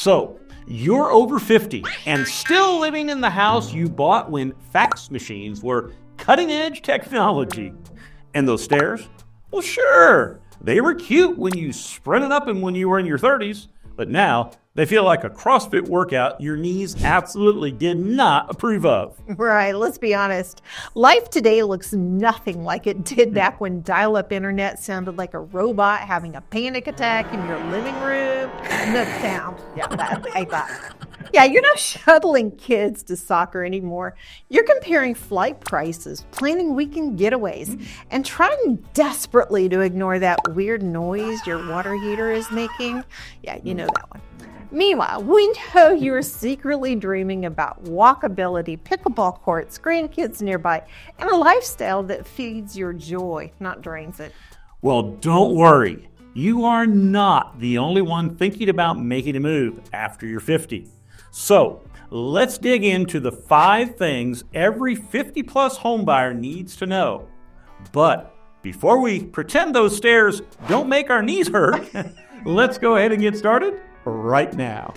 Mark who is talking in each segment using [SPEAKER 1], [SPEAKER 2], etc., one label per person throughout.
[SPEAKER 1] So, you're over 50 and still living in the house you bought when fax machines were cutting-edge technology. And those stairs? Well, sure, they were cute when you sprinted up them when you were in your 30s, but now they feel like a CrossFit workout your knees absolutely did not approve of.
[SPEAKER 2] Right, let's be honest. Life today looks nothing like it did back when dial-up internet sounded like a robot having a panic attack in your living room. The sound. Yeah, that, I thought. Yeah, you're not shuttling kids to soccer anymore. You're comparing flight prices, planning weekend getaways, and trying desperately to ignore that weird noise your water heater is making. Yeah, you know that one. Meanwhile, we know you're secretly dreaming about walkability, pickleball courts, grandkids nearby, and a lifestyle that feeds your joy, not drains it.
[SPEAKER 1] Well, don't worry. You are not the only one thinking about making a move after you're 50. So, let's dig into the 5 things every 50-plus homebuyer needs to know. But before we pretend those stairs don't make our knees hurt, let's go ahead and get started right now.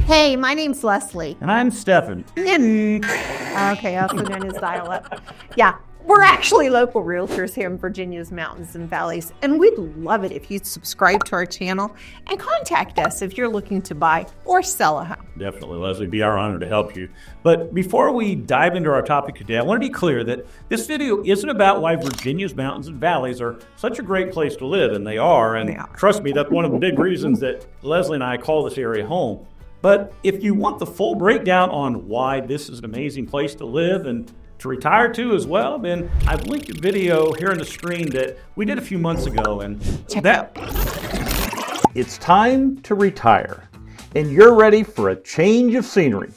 [SPEAKER 2] Hey, my name's Leslie.
[SPEAKER 1] And I'm Stefan.
[SPEAKER 2] Okay, also known as dial-up. Yeah, we're actually local realtors here in Virginia's mountains and valleys, and we'd love it if you'd subscribe to our channel and contact us if you're looking to buy or sell a home.
[SPEAKER 1] Definitely, Leslie. It'd be our honor to help you. But before we dive into our topic today, I want to be clear that this video isn't about why Virginia's mountains and valleys are such a great place to live, and they are. And trust me, that's one of the big reasons that Leslie and I call this area home. But if you want the full breakdown on why this is an amazing place to live and to retire to as well, then I've linked a video here on the screen that we did a few months ago, and it's time to retire, and you're ready for a change of scenery.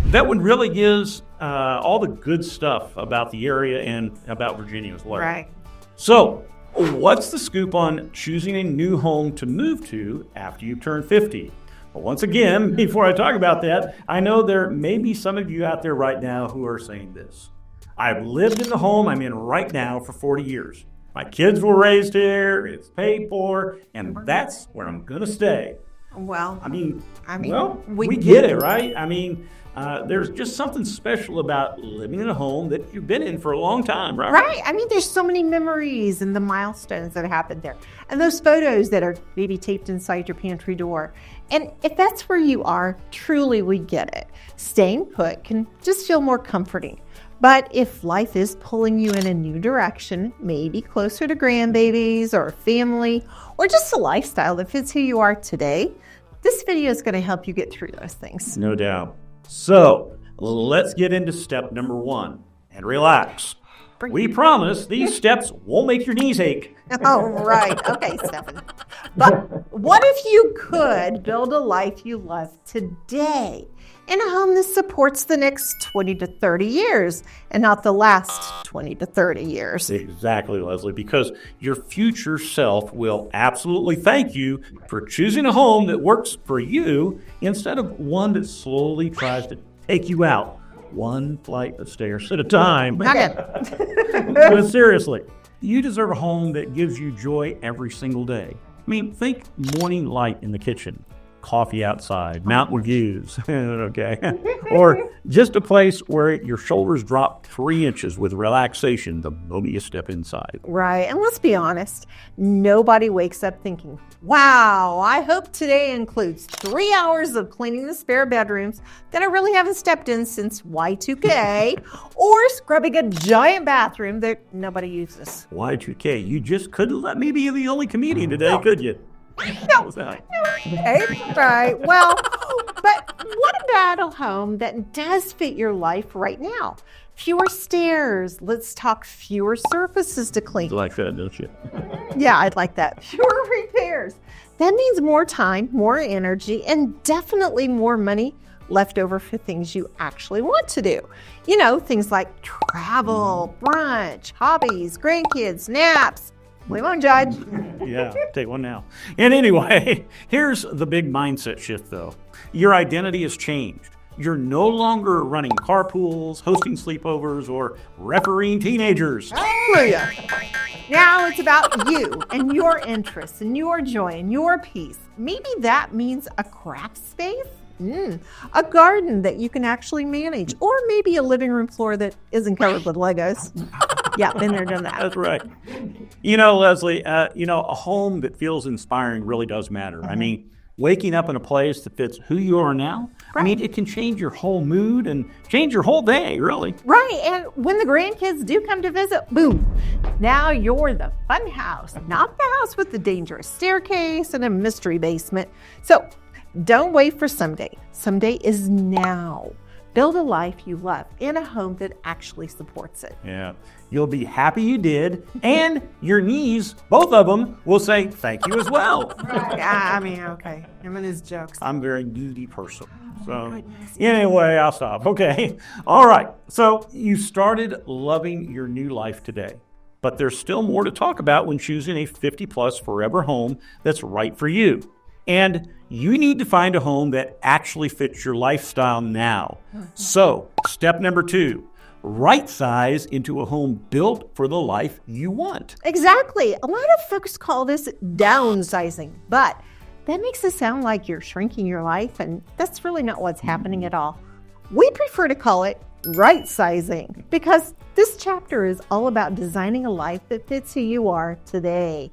[SPEAKER 1] That one really gives all the good stuff about the area and about Virginia as well.
[SPEAKER 2] Right.
[SPEAKER 1] So, what's the scoop on choosing a new home to move to after you've turned 50? Well, once again, before I talk about that, I know there may be some of you out there right now who are saying this. I've lived in the home I'm in right now for 40 years. My kids were raised here, it's paid for, and that's where I'm going to stay.
[SPEAKER 2] Well,
[SPEAKER 1] I mean,
[SPEAKER 2] we
[SPEAKER 1] get it, right? I mean, there's just something special about living in a home that you've been in for a long time, right?
[SPEAKER 2] Right. I mean, there's so many memories and the milestones that happened there. And those photos that are maybe taped inside your pantry door. And if that's where you are, truly we get it. Staying put can just feel more comforting. But if life is pulling you in a new direction, maybe closer to grandbabies or family, or just a lifestyle that fits who you are today, this video is going to help you get through those things.
[SPEAKER 1] No doubt. So let's get into step number 1 and relax. We promise these steps won't make your knees ache.
[SPEAKER 2] Oh, right. Okay, Stefan. But what if you could build a life you love today in a home that supports the next 20 to 30 years and not the last 20 to 30 years?
[SPEAKER 1] Exactly, Leslie, because your future self will absolutely thank you for choosing a home that works for you instead of one that slowly tries to take you out. One flight of stairs at a time. But seriously, you deserve a home that gives you joy every single day. I mean, think morning light in the kitchen, coffee outside, mountain views, okay? Or just a place where your shoulders drop 3 inches with relaxation the moment you step inside.
[SPEAKER 2] Right, and let's be honest, nobody wakes up thinking, wow, I hope today includes 3 hours of cleaning the spare bedrooms that I really haven't stepped in since Y2K, or scrubbing a giant bathroom that nobody uses.
[SPEAKER 1] Y2K, you just couldn't let me be the only comedian today, could you?
[SPEAKER 2] No. Right. Well, but what about a home that does fit your life right now? Fewer stairs. Let's talk fewer surfaces to clean.
[SPEAKER 1] You like that, don't you?
[SPEAKER 2] Yeah, I'd like that. Fewer repairs. That means more time, more energy, and definitely more money left over for things you actually want to do. You know, things like travel, brunch, hobbies, grandkids, naps. We won't judge.
[SPEAKER 1] Yeah, take one now. And anyway, here's the big mindset shift, though. Your identity has changed. you're no longer running carpools, hosting sleepovers, or refereeing teenagers.
[SPEAKER 2] Hallelujah. Now it's about you and your interests and your joy and your peace. Maybe that means a craft space, a garden that you can actually manage, or maybe a living room floor that isn't covered with Legos. Yeah, been there, done that.
[SPEAKER 1] That's right. Leslie, a home that feels inspiring really does matter. I mean, waking up in a place that fits who you are now,
[SPEAKER 2] Right.
[SPEAKER 1] I mean, it can change your whole mood and change your whole day, really.
[SPEAKER 2] Right, and when the grandkids do come to visit, boom, now you're the fun house, not the house with the dangerous staircase and a mystery basement. So don't wait for someday. Someday is now. Build a life you love in a home that actually supports it.
[SPEAKER 1] Yeah. You'll be happy you did, and your knees, both of them, will say thank you as well.
[SPEAKER 2] Yeah, I mean, okay, him and his jokes.
[SPEAKER 1] I'm a very needy person. So anyway, I'll stop. Okay. All right. So you started loving your new life today, but there's still more to talk about when choosing a 50-plus forever home that's right for you. And you need to find a home that actually fits your lifestyle now. So step number 2, right size into a home built for the life you want.
[SPEAKER 2] Exactly. A lot of folks call this downsizing, but that makes it sound like you're shrinking your life, and that's really not what's happening at all. We prefer to call it right sizing because this chapter is all about designing a life that fits who you are today.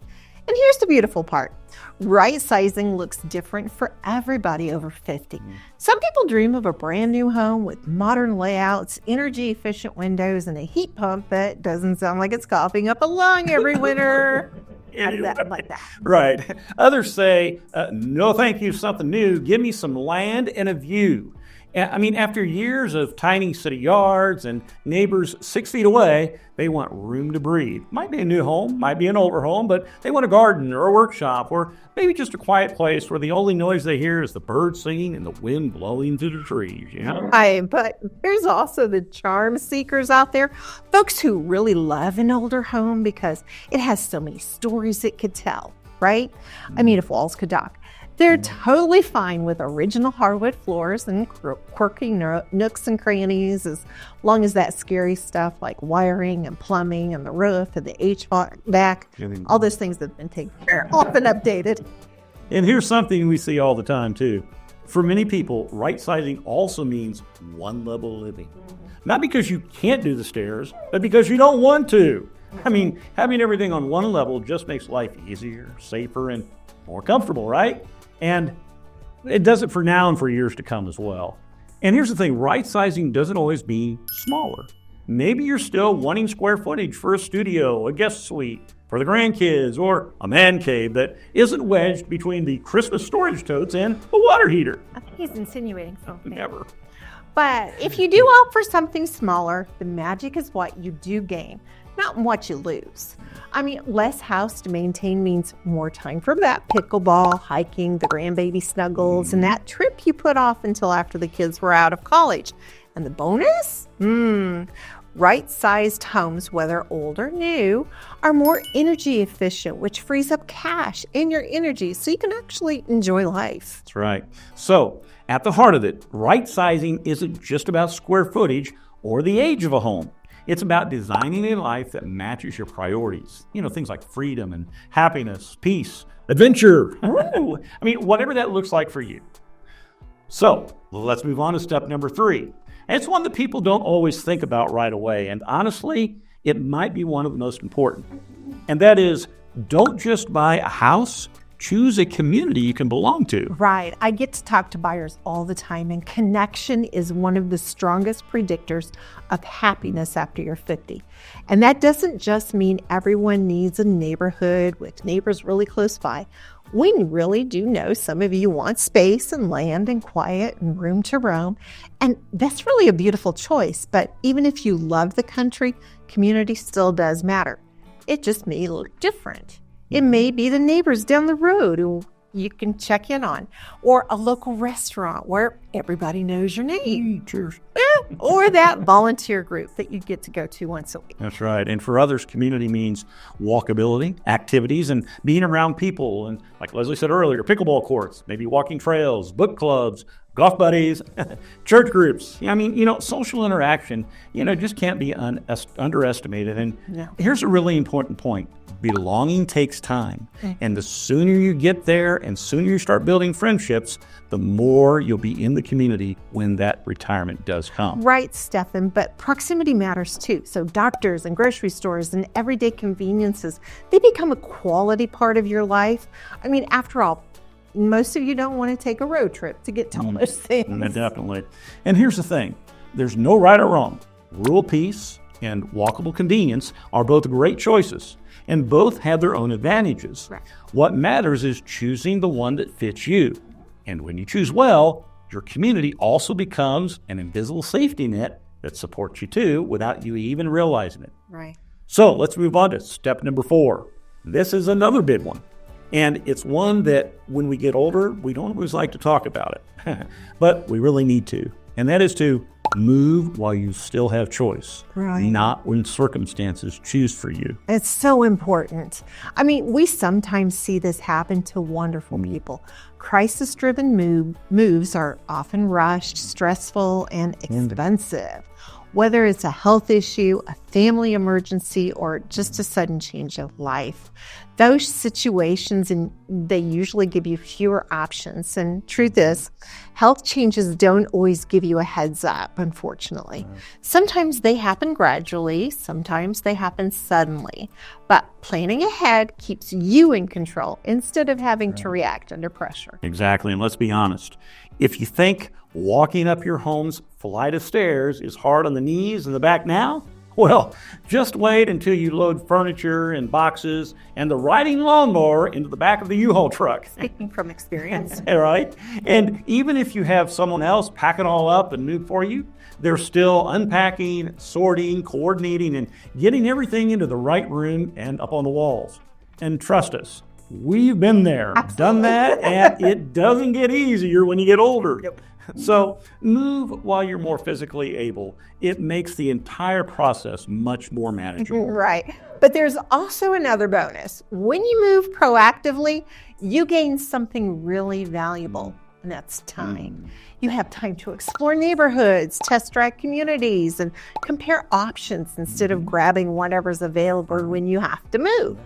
[SPEAKER 2] And here's the beautiful part. Right sizing looks different for everybody over 50. Some people dream of a brand new home with modern layouts, energy efficient windows, and a heat pump that doesn't sound like it's coughing up a lung every winter. Like that.
[SPEAKER 1] Right. Others say, no thank you, something new. Give me some land and a view. I mean, after years of tiny city yards and neighbors 6 feet away, they want room to breathe. Might be a new home, might be an older home, but they want a garden or a workshop or maybe just a quiet place where the only noise they hear is the birds singing and the wind blowing through the trees, you know?
[SPEAKER 2] Right, but there's also the charm seekers out there, folks who really love an older home because it has so many stories it could tell, right? I mean, if walls could talk. They're totally fine with original hardwood floors and quirky nooks and crannies as long as that scary stuff like wiring and plumbing and the roof and the HVAC, all those things that have been taken care of and updated.
[SPEAKER 1] And here's something we see all the time, too. For many people, right-sizing also means one-level living. Not because you can't do the stairs, but because you don't want to. I mean, having everything on one level just makes life easier, safer, and more comfortable, right? And it does it for now and for years to come as well. And here's the thing, right-sizing doesn't always mean smaller. Maybe you're still wanting square footage for a studio, a guest suite, for the grandkids, or a man cave that isn't wedged between the Christmas storage totes and a water heater.
[SPEAKER 2] I think he's insinuating something.
[SPEAKER 1] Never.
[SPEAKER 2] But if you do opt for something smaller, the magic is what you do gain, not what you lose. I mean, less house to maintain means more time for that pickleball, hiking, the grandbaby snuggles, and that trip you put off until after the kids were out of college. And the bonus? Right-sized homes, whether old or new, are more energy efficient, which frees up cash and your energy so you can actually enjoy life.
[SPEAKER 1] That's right. So, at the heart of it, right-sizing isn't just about square footage or the age of a home. It's about designing a life that matches your priorities. You know, things like freedom and happiness, peace, adventure. I mean, whatever that looks like for you. So, let's move on to step number 3. And it's one that people don't always think about right away. And honestly, it might be one of the most important. And that is, don't just buy a house, choose a community you can belong to.
[SPEAKER 2] Right. I get to talk to buyers all the time, and connection is one of the strongest predictors of happiness after you're 50. And that doesn't just mean everyone needs a neighborhood with neighbors really close by. We really do know some of you want space and land and quiet and room to roam. And that's really a beautiful choice. But even if you love the country, community still does matter. It just may look different. It may be the neighbors down the road who you can check in on, or a local restaurant where everybody knows your name.
[SPEAKER 1] Cheers.
[SPEAKER 2] Or that volunteer group that you get to go to once a week.
[SPEAKER 1] That's right. And for others, community means walkability, activities, and being around people. And like Leslie said earlier, pickleball courts, maybe walking trails, book clubs, golf buddies, church groups. I mean, social interaction, just can't be underestimated. And here's a really important point. Belonging takes time. And the sooner you get there and sooner you start building friendships, the more you'll be in the community when that retirement does come.
[SPEAKER 2] Right, Stefan, but proximity matters too. So doctors and grocery stores and everyday conveniences, they become a quality part of your life. I mean, after all, most of you don't want to take a road trip to get to all those things.
[SPEAKER 1] Definitely. And here's the thing. There's no right or wrong. Rural peace and walkable convenience are both great choices, and both have their own advantages.
[SPEAKER 2] Right.
[SPEAKER 1] What matters is choosing the one that fits you. And when you choose well, your community also becomes an invisible safety net that supports you too without you even realizing it.
[SPEAKER 2] Right.
[SPEAKER 1] So let's move on to step number 4. This is another big one. And it's one that when we get older, we don't always like to talk about it, but we really need to. And that is to move while you still have choice, not when circumstances choose for you.
[SPEAKER 2] It's so important. I mean, we sometimes see this happen to wonderful people. Crisis-driven moves are often rushed, stressful, and expensive. Whether it's a health issue, a family emergency, or just a sudden change of life. Those situations, and they usually give you fewer options. And truth is, health changes don't always give you a heads up, unfortunately. Sometimes they happen gradually, sometimes they happen suddenly. But planning ahead keeps you in control instead of having to react under pressure.
[SPEAKER 1] Exactly, and let's be honest. If you think walking up your home's flight of stairs is hard on the knees and the back now, well, just wait until you load furniture and boxes and the riding lawnmower into the back of the U-Haul truck.
[SPEAKER 2] Speaking from experience.
[SPEAKER 1] Right? And even if you have someone else pack it all up and move for you, they're still unpacking, sorting, coordinating, and getting everything into the right room and up on the walls. And trust us, we've been there, done that, and it doesn't get easier when you get older.
[SPEAKER 2] Yep.
[SPEAKER 1] So move while you're more physically able. It makes the entire process much more manageable.
[SPEAKER 2] Right. But there's also another bonus. When you move proactively, you gain something really valuable, and that's time. You have time to explore neighborhoods, test drive communities, and compare options instead of grabbing whatever's available when you have to move.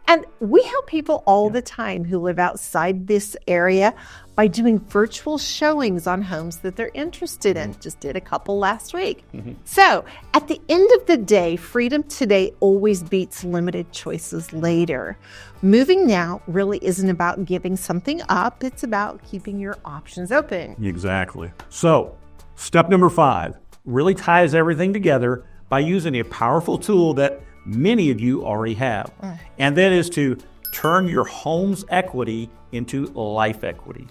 [SPEAKER 2] And we help people all the time who live outside this area by doing virtual showings on homes that they're interested in. Just did a couple last week. So at the end of the day, freedom today always beats limited choices later. Moving now really isn't about giving something up. It's about keeping your options open.
[SPEAKER 1] Exactly. So step number 5 really ties everything together by using a powerful tool that many of you already have. And that is to turn your home's equity into life equity.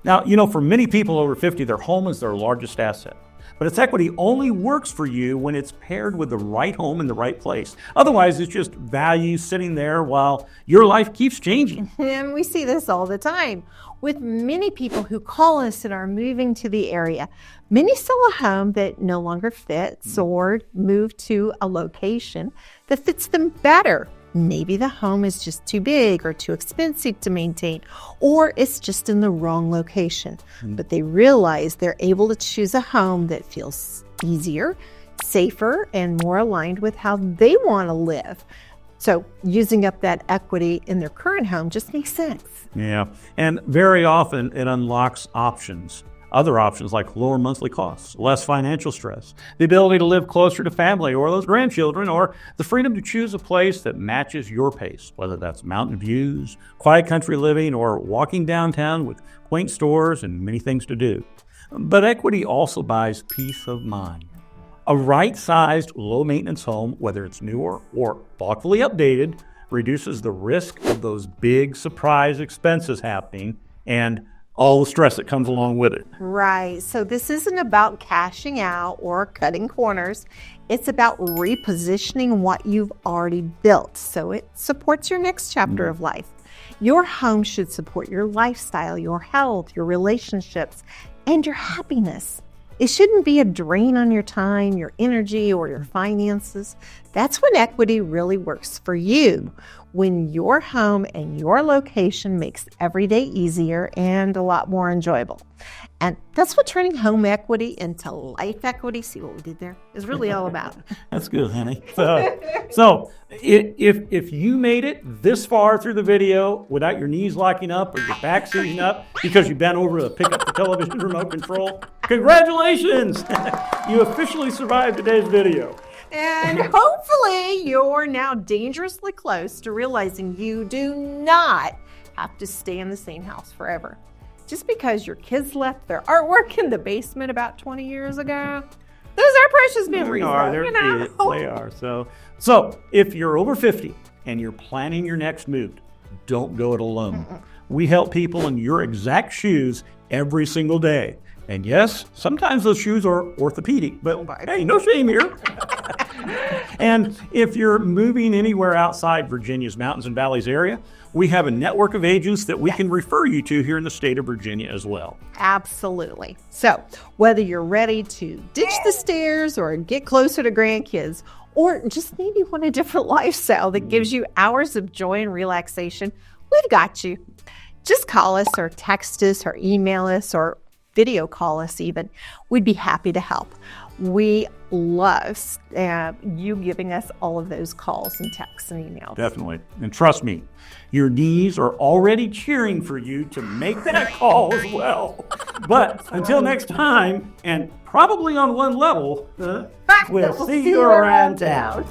[SPEAKER 1] Now, for many people over 50, their home is their largest asset. But its equity only works for you when it's paired with the right home in the right place. Otherwise, it's just value sitting there while your life keeps changing.
[SPEAKER 2] And we see this all the time with many people who call us and are moving to the area. Many sell a home that no longer fits or move to a location that fits them better. Maybe the home is just too big or too expensive to maintain, or it's just in the wrong location. But they realize they're able to choose a home that feels easier, safer, and more aligned with how they want to live. So using up that equity in their current home just makes sense.
[SPEAKER 1] Yeah, and very often it unlocks options. Other options like lower monthly costs, less financial stress, the ability to live closer to family or those grandchildren, or the freedom to choose a place that matches your pace, whether that's mountain views, quiet country living, or walking downtown with quaint stores and many things to do. But equity also buys peace of mind. A right-sized, low-maintenance home, whether it's newer or thoughtfully updated, reduces the risk of those big surprise expenses happening and all the stress that comes along with it.
[SPEAKER 2] Right. So this isn't about cashing out or cutting corners. It's about repositioning what you've already built so it supports your next chapter of life. Your home should support your lifestyle, your health, your relationships, and your happiness. It shouldn't be a drain on your time, your energy, or your finances. That's when equity really works for you. When your home and your location makes every day easier and a lot more enjoyable. And that's what turning home equity into life equity, see what we did there, is really all about.
[SPEAKER 1] That's good, honey. So if you made it this far through the video without your knees locking up or your back seizing up because you bent over to pick up the television remote control, congratulations! You officially survived today's video.
[SPEAKER 2] And hopefully you're now dangerously close to realizing you do not have to stay in the same house forever. Just because your kids left their artwork in the basement about 20 years ago, those are precious memories.
[SPEAKER 1] They are. So if you're over 50 and you're planning your next move, don't go it alone. We help people in your exact shoes every single day. And yes, sometimes those shoes are orthopedic, but hey, no shame here. And if you're moving anywhere outside Virginia's mountains and valleys area, we have a network of agents that we can refer you to here in the state of Virginia as well.
[SPEAKER 2] Absolutely. So whether you're ready to ditch the stairs or get closer to grandkids, or just maybe want a different lifestyle that gives you hours of joy and relaxation, we've got you. Just call us or text us or email us or video call us even. We'd be happy to help. We love you giving us all of those calls and texts and emails.
[SPEAKER 1] Definitely. And trust me, your knees are already cheering for you to make that call as well. But until next time, and probably on one level, we'll see you around town.